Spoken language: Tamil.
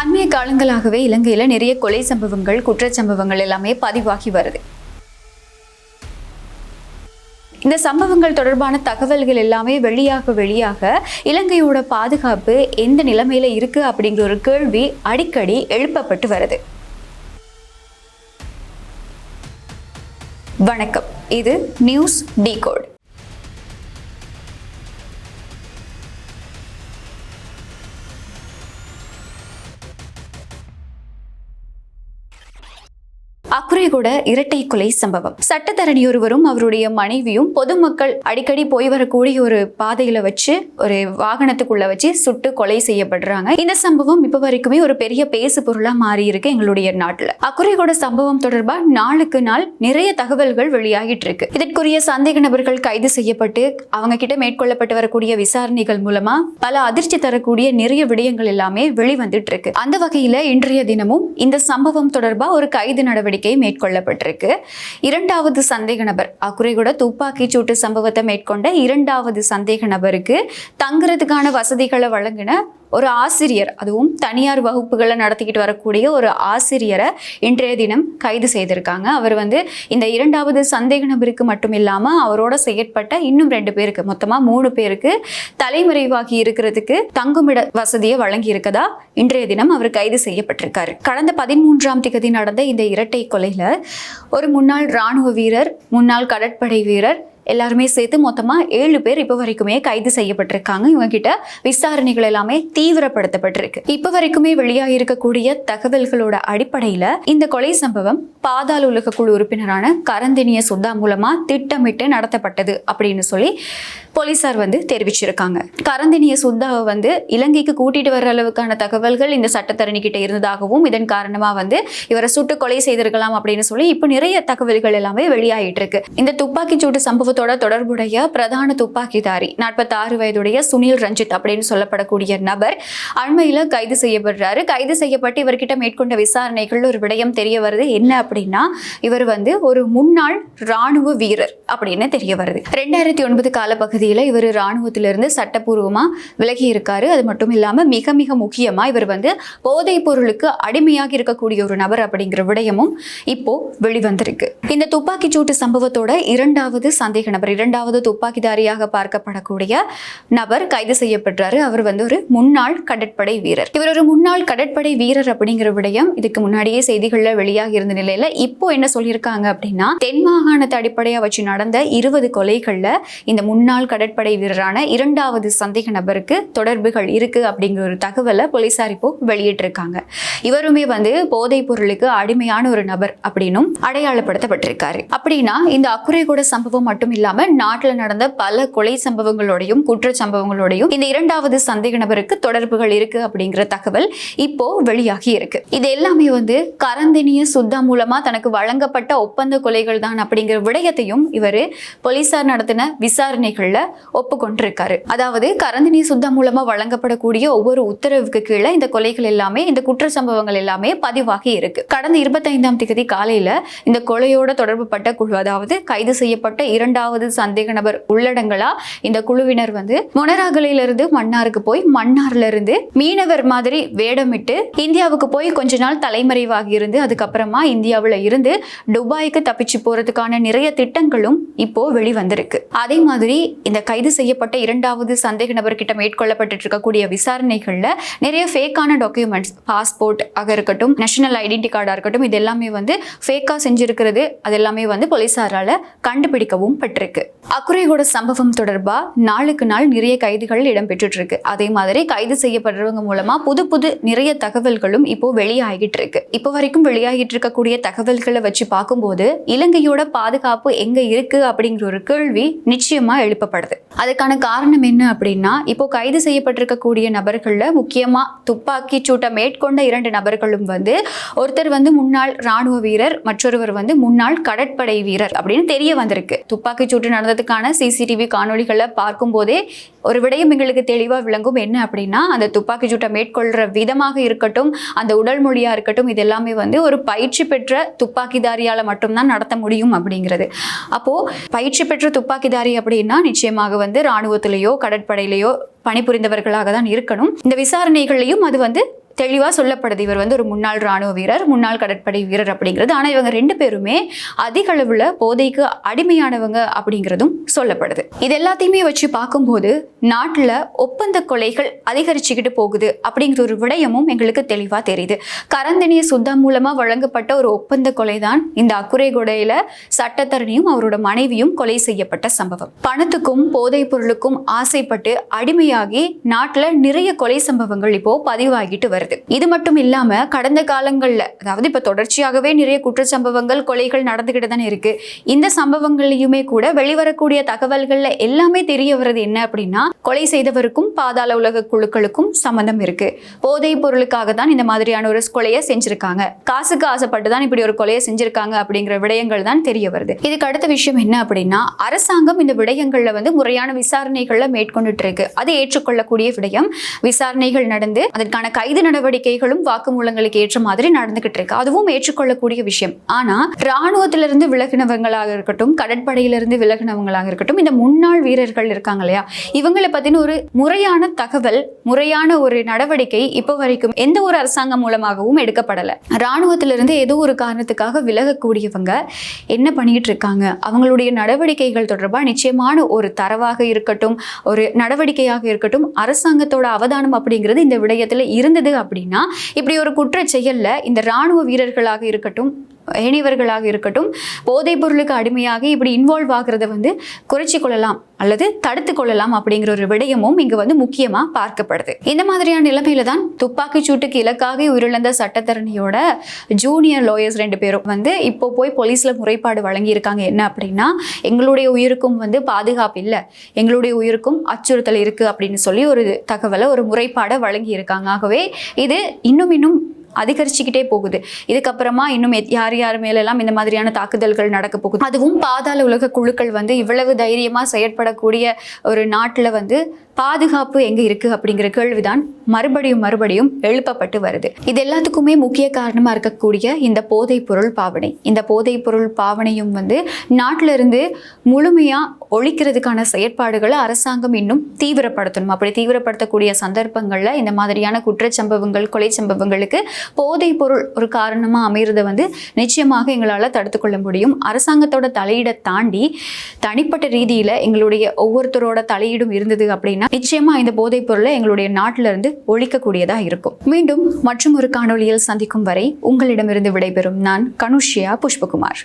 அண்மைய காலங்களாகவே இலங்கையில நிறைய கொலை சம்பவங்கள், குற்றச்சம்பவங்கள் எல்லாமே பதிவாகி வருது. இந்த சம்பவங்கள் தொடர்பான தகவல்கள் எல்லாமே வெளியாக இலங்கையோட பாதுகாப்பு எந்த நிலைமையில இருக்கு அப்படிங்கிற ஒரு கேள்வி அடிக்கடி எழுப்பப்பட்டு வருது. வணக்கம், இது நியூஸ் டிகோட். அக்குரேகொட இரட்டை கொலை சம்பவம். சட்டத்தரணி ஒருவரும் அவருடைய மனைவியும் பொதுமக்கள் அடிக்கடி போய் வரக்கூடிய ஒரு பாதையில வச்சு ஒரு வாகனத்துக்குள்ள வச்சு சுட்டு கொலை செய்யப்படுறாங்க. இந்த சம்பவம் இப்ப வரைக்குமே ஒரு பெரிய பேசு பொருளா மாறி இருக்கு எங்களுடைய நாட்டுல. அக்குரேகொட சம்பவம் தொடர்பா நாளுக்கு நாள் நிறைய தகவல்கள் வெளியாகிட்டு இருக்கு. இதற்குரிய சந்தேக நபர்கள் கைது செய்யப்பட்டு அவங்க கிட்ட மேற்கொள்ளப்பட்டு வரக்கூடிய விசாரணைகள் மூலமா பல அதிர்ச்சி தரக்கூடிய நிறைய விடயங்கள் எல்லாமே வெளிவந்துட்டு இருக்கு. அந்த வகையில இன்றைய தினமும் இந்த சம்பவம் தொடர்பா ஒரு கைது நடவடிக்கை மேற்கொள்ளப்பட்டிருக்கு. இரண்டாவது சந்தேக நபர், அக்குரேகொட துப்பாக்கி சூட்டு சம்பவத்தை மேற்கொண்ட இரண்டாவது சந்தேக நபருக்கு தங்குறதுக்கான வசதிகளை வழங்கின ஒரு ஆசிரியர், அதுவும் தனியார் வகுப்புகளை நடத்திக்கிட்டு வரக்கூடிய ஒரு ஆசிரியரை இன்றைய தினம் கைது செய்திருக்காங்க. அவர் இந்த இரண்டாவது சந்தேக நபருக்கு மட்டும் இல்லாம அவரோட செயற்பட்ட இன்னும் 2 பேருக்கு, மொத்தமா 3 பேருக்கு தலைமறைவாகி இருக்கிறதுக்கு தங்குமிட வசதியை வழங்கி இருக்கதா இன்றைய தினம் அவர் கைது செய்யப்பட்டிருக்காரு. கடந்த 13ஆம் தேதி நடந்த இந்த இரட்டை கொலையில ஒரு முன்னாள் ராணுவ வீரர், முன்னாள் கடற்படை வீரர் எல்லாருமே சேர்த்து மொத்தமா 7 பேர் இப்ப வரைக்குமே கைது செய்யப்பட்டிருக்காங்க. இவங்க கிட்ட விசாரணைகள் எல்லாமே தீவிரப்படுத்தப்பட்டிருக்கு. இப்ப வரைக்குமே வெளியாகி இருக்கக்கூடிய தகவல்களோட அடிப்படையில இந்த கொலை சம்பவம் பாதாள உலக குழு உறுப்பினரான கரந்தினிய சுத்தா மூலமா திட்டமிட்டு நடத்தப்பட்டது அப்படின்னு சொல்லி போலீசார் தெரிவிச்சிருக்காங்க. கரந்தினிய சுத்தாவை இலங்கைக்கு கூட்டிட்டு வர்ற அளவுக்கான தகவல்கள் இந்த சட்டத்தரணி கிட்ட இருந்ததாகவும் இதன் காரணமா இவரை சுட்டு கொலை செய்திருக்கலாம் அப்படின்னு சொல்லி இப்ப நிறைய தகவல்கள் எல்லாமே வெளியாகிட்டு இருக்கு. இந்த துப்பாக்கி சூட்டு சம்பவத்தோட தொடர்புடைய பிரதான துப்பாக்கிதாரி 46 வயதுடைய சுனில் ரஞ்சித் அப்படின்னு சொல்லப்படக்கூடிய நபர் அண்மையில கைது செய்யப்படுறாரு. கைது செய்யப்பட்டு இவர்கிட்ட மேற்கொண்ட விசாரணைகள் ஒரு விடயம் தெரிய வருது. என்ன அப்படின்னா, இவர் ஒரு முன்னாள் ராணுவ வீரர் அப்படின்னு தெரிய வருது. 2009 காலப்பகுதியில இவர் ராணுவத்திலிருந்து சட்டப்பூர்வமா விலகி இருக்காரு. அது மட்டும் இல்லாம மிக மிக முக்கியமா இவர் போதைப் பொருளுக்கு அடிமையாக இருக்கக்கூடிய ஒரு நபர் அப்படிங்கிற விடயமும் இப்போ வெளிவந்திருக்கு. இந்த துப்பாக்கி சூட்டு சம்பவத்தோட இரண்டாவது சந்தேக நபர், இரண்டாவது துப்பாக்கிதாரியாக பார்க்கப்படக்கூடிய நபர் கைது செய்யப்பட்டாரு. அவர் ஒரு முன்னாள் கடற்படை வீரர். இவர் ஒரு முன்னாள் கடற்படை வீரர் அப்படிங்கிற விடயம் இதுக்கு முன்னாடியே செய்திகள்ல வெளியாகி இருந்த நிலையில இப்போ என்ன சொல்லியிருக்காங்க அப்படின்னா, தென் மாகாணத்தை அடிப்படையா வச்சு நடந்த 20 கொலைகள்ல இந்த முன்னாள் கடற்படை வீரரான இரண்டாவது சந்தேக நபருக்கு தொடர்புகள் இருக்கு அப்படிங்கிற ஒரு தகவலை போலீசார் இப்போ வெளியிட்டிருக்காங்க. இவருமே போதைப் பொருளுக்கு அடிமையான ஒரு நபர் அப்படின்னும் அடையாளப்படுத்தப்பட்டிருக்காரு. அப்படின்னா இந்த அக்குரேகொட சம்பவம் மட்டும் இல்லாம நாட்டுல நடந்த பல கொலை சம்பவங்களோடையும் குற்ற சம்பவங்களோடையும் இந்த இரண்டாவது சந்தேக நபருக்கு தொடர்புகள் இருக்கு அப்படிங்கிற தகவல் இப்போ வெளியாகி இருக்கு. இது எல்லாமே கரந்தினிய சுத்தா மூலமா தனக்கு வழங்கப்பட்ட ஒப்பந்த கொலைகள் தான் அப்படிங்கிற விடயத்தையும் இவரு போலீசார் நடத்தின விசாரணைகள்ல ஒப்புக்கொண்டிருக்காரு. அதாவது கரந்தினிய சுத்தா மூலமா வழங்கப்படக்கூடிய ஒவ்வொரு உத்தரவுக்கு கீழே இந்த கொலைகள் எல்லாமே, இந்த குற்ற சம்பவங்கள் எல்லாமே பதிவாகி இருக்கு. கடந்த 25ஆம் தேதி காலையில இந்த கொலையோட தொடர்புபட்ட குழு, அதாவது கைது செய்யப்பட்ட இரண்டாவது சந்தேக நபர் உள்ளடங்களா இந்த குழுவினர் மொனராகலையிலிருந்து மன்னாருக்கு போய், மன்னார்ல இருந்து மீனவர் மாதிரி வேடமிட்டு இந்தியாவுக்கு போய் கொஞ்ச நாள் தலைமறைவாகி இருந்து அதுக்கப்புறமா இந்தியாவுல இருந்து துபாய்க்கு தப்பிச்சு போறதுக்கான நிறைய திட்டங்களும் இப்போ வெளிவந்திருக்கு. அதே மாதிரி இந்த கைது செய்யப்பட்ட இரண்டாவது சந்தேக நபர்கிட்ட மேற்கொள்ளப்பட்டு இருக்கக்கூடிய விசாரணைகள்ல நிறைய ஃபேக்கான டாக்குமெண்ட்ஸ், பாஸ்போர்ட் ஆக இருக்கட்டும், நேஷனல் ஐடென்டி கார்டா இருக்கட்டும், இது எல்லாமே ஃபேக்கா செஞ்சிருக்கிறது அது எல்லாமே போலீசாரால கண்டுபிடிக்கவும் பட்டிருக்கு. அக்குரேகொட சம்பவம் தொடர்பா நாளுக்கு நாள் நிறைய கைதுகள் இடம்பெற்று இருக்கு. அதே மாதிரி கைது செய்யப்படுறவங்க மூலமா புது நிறைய தகவல்களும் இப்போ வெளியாகிட்டு இருக்கு. இப்போ வரைக்கும் வெளியாகிட்டு இருக்கக்கூடிய தகவல்களை வச்சு பார்க்கும்போது இலங்கையோட பாதுகாப்பு எங்க இருக்கு அப்படிங்கிற ஒரு கேள்வி நிச்சயமா எழுப்பப்படுது. அதுக்கான காரணம் என்ன அப்படின்னா, இப்போ கைது செய்யப்பட்டிருக்கக்கூடிய நபர்கள்ல முக்கியமா துப்பாக்கி சூட்டை மேற்கொண்ட 2 நபர்களும் ஒருத்தர் முன்னாள் ராணுவ வீரர், மற்றொருவர் முன்னாள் கடற்படை வீரர் அப்படின்னு தெரிய வந்திருக்கு. துப்பாக்கி சூட்டு நடந்ததுக்கான சிசிடிவி காணொலிகளை பார்க்கும் போதே ஒரு விடயம் எங்களுக்கு தெளிவா விளங்கும். என்ன அப்படின்னா, அந்த துப்பாக்கி சூட்டை மேற்கொள்ற விதமாக இருக்கட்டும், அந்த உடல் மொழியா இருக்கட்டும், இது எல்லாமே ஒரு பயிற்சி பெற்ற துப்பாக்கிதாரியால மட்டும்தான் நடத்த முடியும் அப்படிங்கிறது. அப்போ பயிற்சி பெற்ற துப்பாக்கிதாரி அப்படின்னா நிச்சயமாக ராணுவத்திலேயோ கடற்படையிலேயோ பணிபுரிந்தவர்களாக தான் இருக்கணும். இந்த விசாரணைகளையும் அது தெளிவா சொல்லப்படுது. இவர் வந்து ஒரு முன்னாள் ராணுவ வீரர், முன்னாள் கடற்படை வீரர் அப்படிங்கிறது. ஆனா இவங்க 2 பேருமே அதிக அளவுல போதைக்கு அடிமையானவங்க அப்படிங்கிறதும் சொல்லப்படுது. இது எல்லாத்தையுமே வச்சு பார்க்கும்போது நாட்டுல ஒப்பந்த கொலைகள் அதிகரிச்சுக்கிட்டு போகுது அப்படிங்கிற ஒரு விடயமும் எங்களுக்கு தெளிவா தெரியுது. கரந்தனிய சுத்தா மூலமா வழங்கப்பட்ட ஒரு ஒப்பந்த கொலைதான் இந்த அக்குரேகொடையில சட்டத்தரணியும் அவரோட மனைவியும் கொலை செய்யப்பட்ட சம்பவம். பணத்துக்கும் போதைப் பொருளுக்கும் ஆசைப்பட்டு அடிமையாகி நாட்டுல நிறைய கொலை சம்பவங்கள் இப்போ பதிவாகிட்டு வருது. இது மட்டும் இல்லாம கடந்த காலங்கள்ல, அதாவது இப்ப தொடர்ச்சியாகவே நிறைய குற்றச்சம்பவங்கள் கொலைகள் நடந்துகிட்டு தானே இருக்கு. இந்த சம்பவங்களையுமே கூட வெளிவரக்கூடிய தகவல்கள்ல எல்லாமே தெரிய வருது என்ன அப்படின்னா, கொலை செய்தவருக்கும் பாதாள உலக குழுக்களுக்கும் சம்பந்தம் இருக்கு. போதைப் பொருளுக்காக தான் இந்த மாதிரியான ஒரு கொலையை செஞ்சிருக்காங்க, காசுக்கு ஆசைப்பட்டு தான் இப்படி ஒரு கொலையை செஞ்சிருக்காங்க அப்படிங்கிற விடயங்கள் தான் தெரிய வருது. இதுக்கு அடுத்த விஷயம் என்ன அப்படின்னா, அரசாங்கம் இந்த விடயங்கள்ல வந்து முறையான விசாரணைகள்ல மேற்கொண்டுட்டு இருக்கு. அது ஏற்றுக்கொள்ளக்கூடிய விடயம். விசாரணைகள் நடந்து அதற்கான கைது நடவடிக்கைகளும் வாக்குமூலங்களுக்கு ஏற்ற மாதிரி நடந்துகிட்டு இருக்கு. அதுவும் ஏற்றுக்கொள்ளக்கூடிய விஷயம். ஆனா ராணுவத்திலிருந்து விலகினவங்களாக இருக்கட்டும், கடற்படையிலிருந்து விலகினவங்களாக இருக்கட்டும், இந்த முன்னாள் வீரர்கள் இருக்காங்க இல்லையா, இவங்களை பத்தின ஒரு முறையான தகவல், முறையான ஒரு நடவடிக்கை இப்போ வரைக்கும் எந்த ஒரு அரசாங்கம் மூலமாகவும் எடுக்கப்படலை. ராணுவத்திலிருந்து ஏதோ ஒரு காரணத்துக்காக விலகக்கூடியவங்க என்ன பண்ணிட்டு இருக்காங்க, அவங்களுடைய நடவடிக்கைகள் தொடர்பாக நிச்சயமான ஒரு தரவாக இருக்கட்டும், ஒரு நடவடிக்கையாக இருக்கட்டும், அரசாங்கத்தோட அவதானம் அப்படிங்கிறது இந்த விடயத்துல இருந்தது அப்படின்னா, இப்படி ஒரு குற்ற செயல்ல இந்த ராணுவ வீரர்களாக இருக்கட்டும், ஏனையவர்களாக இருக்கட்டும், போதைப் பொருளுக்கு அடிமையாகி இப்படி இன்வால்வ் ஆகிறத வந்து குறைச்சி கொள்ளலாம் அல்லது தடுத்து கொள்ளலாம் அப்படிங்கிற ஒரு விடயமும் இங்க வந்து முக்கியமா பார்க்கப்படுது. இந்த மாதிரியான நிலைமையில தான் துப்பாக்கி சூட்டுக்கு இலக்காக உயிரிழந்த சட்டத்தரணியோட ஜூனியர் லாயர்ஸ் 2 பேரும் வந்து இப்போ போய் போலீஸ்ல முறைப்பாடு வழங்கி இருக்காங்க. என்ன அப்படின்னா, எங்களுடைய உயிருக்கும் வந்து பாதுகாப்பு இல்லை, எங்களுடைய உயிருக்கும் அச்சுறுத்தல் இருக்கு அப்படின்னு சொல்லி ஒரு தகவலை, ஒரு முறைப்பாடை வழங்கி இருக்காங்க. ஆகவே இது இன்னும் அதிகரிச்சுக்கிட்டே போகுது. இதுக்கப்புறமா இன்னும் யார் யார் மேலெல்லாம் இந்த மாதிரியான தாக்குதல்கள் நடக்க போகுது, அதுவும் பாதாள உலக குழுக்கள் வந்து இவ்வளவு தைரியமா செயற்படக்கூடிய ஒரு நாட்டுல வந்து பாதுகாப்பு எங்க இருக்கு அப்படிங்கிற கேள்விதான் மறுபடியும் எழுப்பப்பட்டு வருது. இது எல்லாத்துக்குமே முக்கிய காரணமா இருக்கக்கூடிய இந்த போதைப் பொருள் பாவனை. இந்த போதைப் பொருள் பாவனையும் வந்து நாட்டில இருந்து முழுமையா ஒழிக்கிறதுக்கான செயற்பாடுகளை அரசாங்கம் இன்னும் தீவிரப்படுத்தணும். அப்படி தீவிரப்படுத்தக்கூடிய சந்தர்ப்பங்கள்ல இந்த மாதிரியான குற்றச்சம்பவங்கள், கொலை சம்பவங்களுக்கு போதைப் பொருள் ஒரு காரணமா அமைகிறத வந்து நிச்சயமாக எங்களால் தடுத்துக்கொள்ள முடியும். அரசாங்கத்தோட தலையீடை தாண்டி தனிப்பட்ட ரீதியில எங்களுடைய ஒவ்வொருத்தரோட தலையீடும் இருந்தது அப்படின்னா நிச்சயமா இந்த போதைப் பொருளை எங்களுடைய நாட்டில இருந்து ஒழிக்கக்கூடியதா இருக்கும். மீண்டும் மற்றும் ஒரு காணொளியில் சந்திக்கும் வரை உங்களிடமிருந்து விடைபெறும் நான் கனுஷ்யா புஷ்பகுமார்.